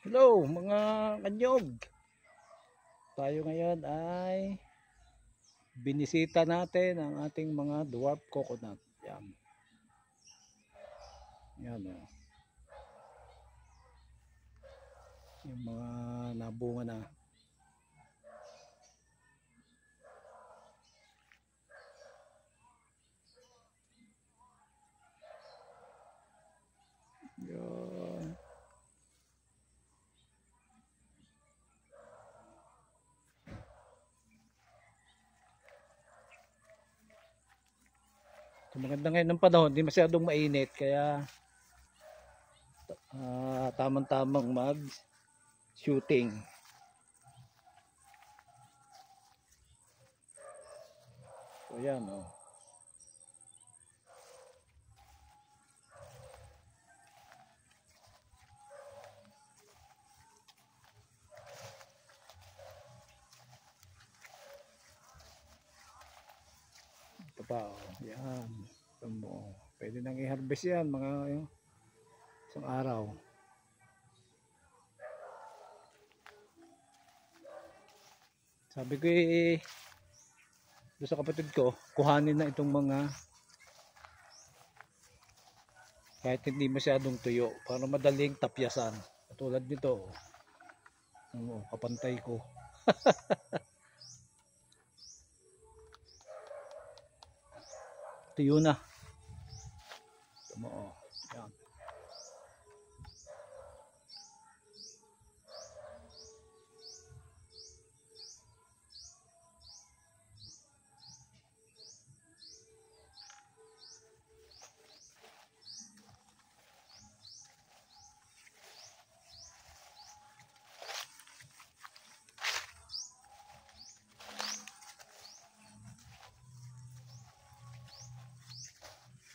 Hello mga kanyog. Tayo ngayon ay binisita natin ang ating mga dwarf coconut. Yan. Yan o. Yung mga nabunga na. Yan. Maganda ngayon ng panahon, hindi masyadong mainit kaya tamang-tamang mag shooting. So yan o. Ito pa o. Yan. Ito mo. Pwede nang i-harvest yan mga isang araw. Sabi ko doon sa kapatid ko, kuhanin na itong mga kahit hindi masyadong tuyo para madaling tapyasan. Katulad nito. Kapantay ko. Tuyo na. Tama. Yan.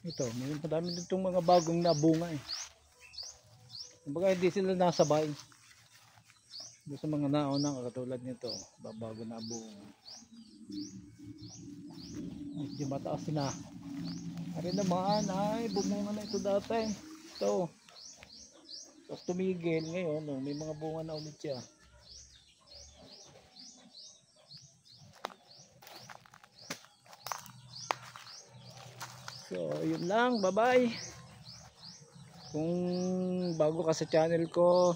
Ito, may madami ditong mga bagong nabunga eh. Kumbaga hindi sila nasabay. Doon sa mga naunang katulad nito, bago nabunga. Medyo mataas na. Ari naman ay bumunga na ito dati. Ito. Tapos tumigil ngayon, may mga bunga na ulit siya. So, yun lang. Bye-bye. Kung bago ka sa channel ko,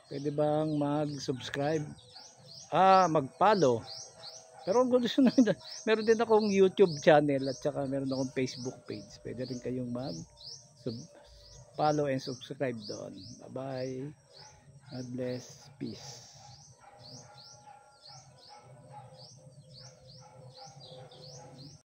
pwede bang mag-subscribe? Mag-follow. Pero kung gusto nyo, meron din akong YouTube channel at saka meron akong Facebook page. Pwede rin kayong mag-follow and subscribe doon. Bye-bye. God bless. Peace.